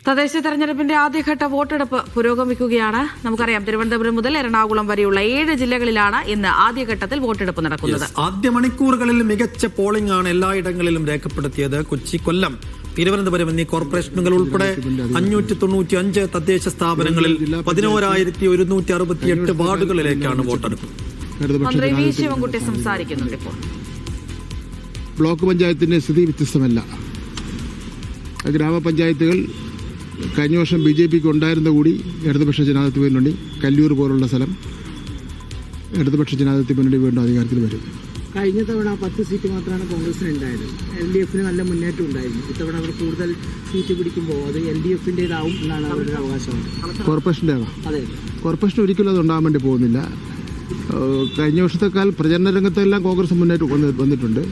തദ്ദേശ തെരഞ്ഞെടുപ്പിന്റെ ആദ്യഘട്ട വോട്ടെടുപ്പ് പുരോഗമിക്കുകയാണ്. നമുക്കറിയാം, തിരുവനന്തപുരം മുതൽ എറണാകുളം വരെയുള്ള 7 ജില്ലകളിലാണ് ഇന്ന് ആദ്യഘട്ടത്തിൽ വോട്ടെടുപ്പ് നടക്കുന്നത്. ആദ്യ മണിക്കൂറുകളിൽ മികച്ച പോളിംഗ് ആണ് എല്ലായിടങ്ങളിലും രേഖപ്പെടുത്തിയത്. കൊച്ചി, കൊല്ലം, തിരുവനന്തപുരം എന്നീ കോർപ്പറേഷനുകൾ ഉൾപ്പെടെ 595 തദ്ദേശ സ്ഥാപനങ്ങളിൽ 11,168 വാർഡുകളിലേക്കാണ് വോട്ടെടുപ്പ്. മന്ത്രി വി ശിവൻകുട്ടി സംസാരിക്കുന്നുണ്ട്. ഇപ്പോൾ ബ്ലോക്ക് പഞ്ചായത്തിന്റെ സ്ഥിതി വ്യത്യസ്തമല്ല. ഗ്രാമപഞ്ചായത്തുകൾ കഴിഞ്ഞ വർഷം BJPക്ക് ഉണ്ടായിരുന്ന കൂടി ഇടതുപക്ഷ ജനാധിപത്യ മുന്നണി, കല്ലൂർ പോലുള്ള സ്ഥലം ഇടതുപക്ഷ ജനാധിപത്യ മുന്നണി വീണ്ടും അധികാരത്തിൽ വരും. കഴിഞ്ഞ തവണ 10 സീറ്റ് മാത്രമാണ് കോൺഗ്രസിന് ഉണ്ടായത്. LDFന് നല്ല മുന്നേറ്റം ഉണ്ടായിരുന്നു. ഇത്തവണ അവർ കൂടുതൽ സീറ്റ് പിടിക്കുമ്പോൾ അത് LDFന്റേതാവും എന്നാണ് അവരുടെ അവകാശമാണ്. കോർപ്പറേഷൻ്റെ അതെ, കോർപ്പറേഷൻ ഒരിക്കലും അത് ഉണ്ടാകാൻ വേണ്ടി പോകുന്നില്ല. കഴിഞ്ഞ വർഷത്തേക്കാൾ പ്രചരണ രംഗത്തെല്ലാം കോൺഗ്രസ് മുന്നേറ്റം വന്നിട്ടുണ്ട്.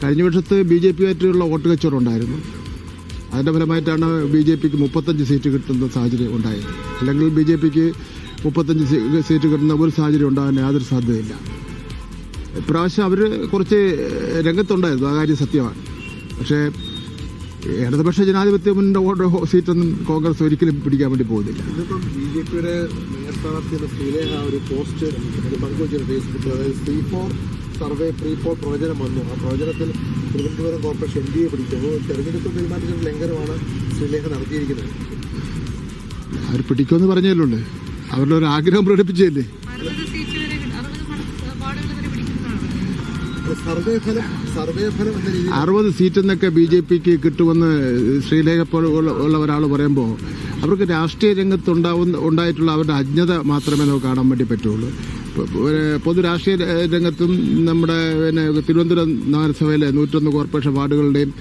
കഴിഞ്ഞ വർഷത്ത് BJPയായിട്ടുള്ള വോട്ട് കച്ചവടം ഉണ്ടായിരുന്നു. അതിൻ്റെ ഫലമായിട്ടാണ് BJPക്ക് 35 സീറ്റ് കിട്ടുന്ന സാഹചര്യം ഉണ്ടായത്. അല്ലെങ്കിൽ BJPക്ക് 35 സീറ്റ് കിട്ടുന്ന ഒരു സാഹചര്യം ഉണ്ടാകാൻ യാതൊരു സാധ്യതയില്ല. ഇപ്രാവശ്യം അവർ കുറച്ച് രംഗത്തുണ്ടായിരുന്നു, ആ കാര്യം സത്യമാണ്. പക്ഷേ ഇടതുപക്ഷ ജനാധിപത്യ മുന്നണിയുടെ വോട്ട് സീറ്റൊന്നും കോൺഗ്രസ് ഒരിക്കലും പിടിക്കാൻ വേണ്ടി പോകുന്നില്ല. ഇന്നിപ്പം BJPയുടെ മേയർ സ്ഥാനാർത്ഥി ശ്രീലേഖ ഒരു പോസ്റ്റ് പങ്കുവച്ചു ഫേസ്ബുക്കിൽ. അതായത് C4 സർവേ പ്രീപോൾ പ്രവചനം വന്നു. ആ പ്രവചനത്തിൽ തിരുവനന്തപുരം കോർപ്പറേഷൻ NDA പിടിക്കുന്നു. തെരഞ്ഞെടുപ്പ് പെരുമാറ്റത്തിന്റെ ലംഘനമാണ് ശ്രീലേഖ നടത്തിയിരിക്കുന്നത്. അവർ പിടിക്കുമെന്ന് പറഞ്ഞല്ലേ, അവരുടെ ഒരു ആഗ്രഹം പ്രകടിപ്പിച്ചല്ലേ. സർവേ ഫലം എന്ന രീതിയിൽ 60 സീറ്റ് എന്നൊക്കെ BJPക്ക് കിട്ടുമെന്ന് ശ്രീലേഖ ഉള്ള ഒരാൾ പറയുമ്പോൾ അവർക്ക് രാഷ്ട്രീയ രംഗത്ത് ഉണ്ടായിട്ടുള്ള അവരുടെ അജ്ഞത മാത്രമേ നമുക്ക് കാണാൻ വേണ്ടി പറ്റുള്ളൂ. പൊതു രാഷ്ട്രീയ രംഗത്തും നമ്മുടെ തിരുവനന്തപുരം നഗരസഭയിലെ 101 കോർപ്പറേഷൻ വാർഡുകളുടെയും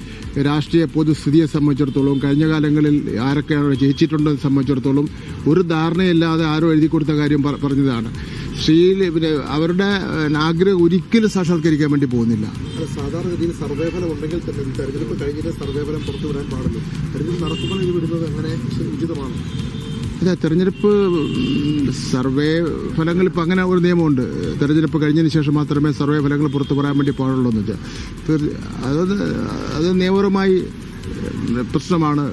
രാഷ്ട്രീയ പൊതുസ്ഥിതിയെ സംബന്ധിച്ചിടത്തോളം, കഴിഞ്ഞ കാലങ്ങളിൽ ആരൊക്കെയാണ് ജയിച്ചിട്ടുണ്ടെന്ന് സംബന്ധിച്ചിടത്തോളം ഒരു ധാരണയില്ലാതെ ആരോ എഴുതി കൊടുത്ത കാര്യം പറഞ്ഞതാണ്. അവരുടെ ആഗ്രഹം ഒരിക്കലും സാക്ഷാത്കരിക്കാൻ വേണ്ടി പോകുന്നില്ല. സാധാരണഗതിയിൽ സർവേ ഫലം ഉണ്ടെങ്കിൽ തന്നെ തെരഞ്ഞെടുപ്പ് കഴിഞ്ഞിട്ട് സർവേ ഫലം പുറത്തുവിടാൻ പാടുള്ളൂ. തെരഞ്ഞെടുപ്പ് നടത്തുമ്പോൾ ഇത് വിടുന്നത് എങ്ങനെ ഉചിതമാണ്? അതെ, തെരഞ്ഞെടുപ്പ് സർവേ ഫലങ്ങൾ ഇപ്പം അങ്ങനെ ഒരു നിയമമുണ്ട്. തെരഞ്ഞെടുപ്പ് കഴിഞ്ഞതിന് ശേഷം മാത്രമേ സർവേ ഫലങ്ങൾ പുറത്തു പറയാൻ വേണ്ടി പാടുള്ളൂ എന്ന് വെച്ചാൽ അത് നിയമപരമായി പ്രശ്നമാണ്.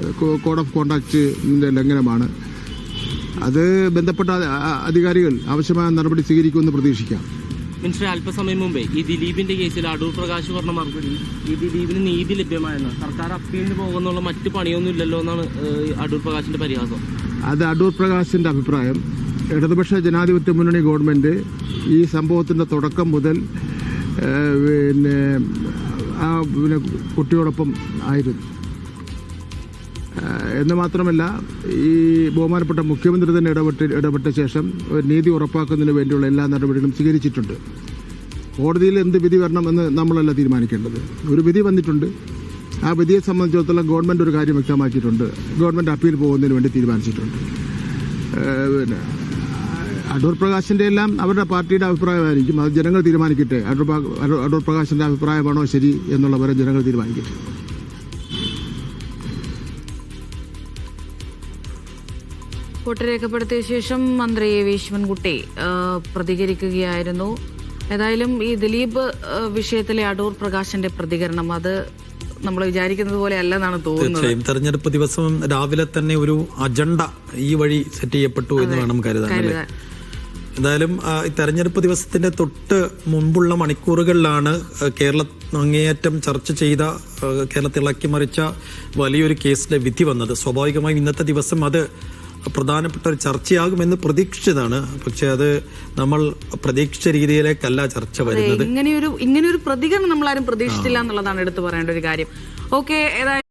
കോഡ് ഓഫ് കോണ്ടാക്റ്റിന്റെ ലംഘനമാണ്. അത് ബന്ധപ്പെട്ട അധികാരികൾ ആവശ്യമായ നടപടി സ്വീകരിക്കുമെന്ന് പ്രതീക്ഷിക്കാം. മിനിസ്റ്റർ, അല്പസമയം മുമ്പേ ഈ ദിലീപിന്റെ കേസിൽ അടൂർ പ്രകാശ് പറഞ്ഞ മറുപടി ഈ ദിലീപിന് നീതി ലഭ്യമായെന്ന്, സർക്കാർ അപ്പീലിന് പോകുന്നുള്ള മറ്റു പണിയൊന്നും ഇല്ലല്ലോ എന്നാണ് അടൂർ പ്രകാശിന്റെ പരിഹാസം. അത് അടൂർ പ്രകാശിന്റെ അഭിപ്രായം. ഇടതുപക്ഷ ജനാധിപത്യ മുന്നണി ഗവൺമെന്റ് ഈ സംഭവത്തിന്റെ തുടക്കം മുതൽ കുട്ടിയോടൊപ്പം ആയിരുന്നു എന്ന് മാത്രമല്ല, ഈ ബഹുമാനപ്പെട്ട മുഖ്യമന്ത്രി തന്നെ ഇടപെട്ട ശേഷം നീതി ഉറപ്പാക്കുന്നതിന് വേണ്ടിയുള്ള എല്ലാ നടപടികളും സ്വീകരിച്ചിട്ടുണ്ട്. കോടതിയിൽ എന്ത് വിധി വരണമെന്ന് നമ്മളല്ല തീരുമാനിക്കേണ്ടത്. ഒരു വിധി വന്നിട്ടുണ്ട്. ആ വിധിയെ സംബന്ധിച്ചിടത്തോളം ഗവൺമെൻറ് ഒരു കാര്യം വ്യക്തമാക്കിയിട്ടുണ്ട്. ഗവൺമെൻറ് അപ്പീൽ പോകുന്നതിന് വേണ്ടി തീരുമാനിച്ചിട്ടുണ്ട്. അടൂർ പ്രകാശിൻ്റെ എല്ലാം അവരുടെ പാർട്ടിയുടെ അഭിപ്രായമായിരിക്കും. അത് ജനങ്ങൾ തീരുമാനിക്കട്ടെ. അടൂർ പ്രകാശിൻ്റെ അഭിപ്രായമാണോ ശരി എന്നുള്ളവരെ ജനങ്ങൾ തീരുമാനിക്കട്ടെ. വോട്ട് രേഖപ്പെടുത്തിയ ശേഷം മന്ത്രി വി ശിവൻകുട്ടി പ്രതികരിക്കുകയായിരുന്നു. ഏതായാലും ഈ ദിലീപ് വിഷയത്തിലെ അടൂർ പ്രകാശിന്റെ പ്രതികരണം അത് നമ്മൾ വിചാരിക്കുന്നത് പോലെ അല്ലെന്നാണ് തോന്നുന്നത്. തീർച്ചയായും തെരഞ്ഞെടുപ്പ് ദിവസം രാവിലെ തന്നെ ഒരു അജണ്ട ഈ വഴി സെറ്റ് ചെയ്യപ്പെട്ടു എന്ന് വേണം കരുതാൻ. എന്തായാലും തെരഞ്ഞെടുപ്പ് ദിവസത്തിന്റെ തൊട്ട് മുൻപുള്ള മണിക്കൂറുകളിലാണ് കേരളം അങ്ങേയറ്റം ചർച്ച ചെയ്ത, കേരളത്തെ ഇളക്കിമറിച്ച വലിയൊരു കേസിലെ വിധി വന്നത്. സ്വാഭാവികമായും ഇന്നത്തെ ദിവസം അത് പ്രധാനപ്പെട്ട ഒരു ചർച്ചയാകുമെന്ന് പ്രതീക്ഷിച്ചതാണ്. പക്ഷെ അത് നമ്മൾ പ്രതീക്ഷിച്ച രീതിയിലേക്കല്ല ചർച്ച വരുന്നത്. ഇങ്ങനെയൊരു പ്രതികരണം നമ്മളാരും പ്രതീക്ഷിച്ചില്ല എന്നുള്ളതാണ് എടുത്തു പറയേണ്ട ഒരു കാര്യം. ഓക്കെ, ഏതായാലും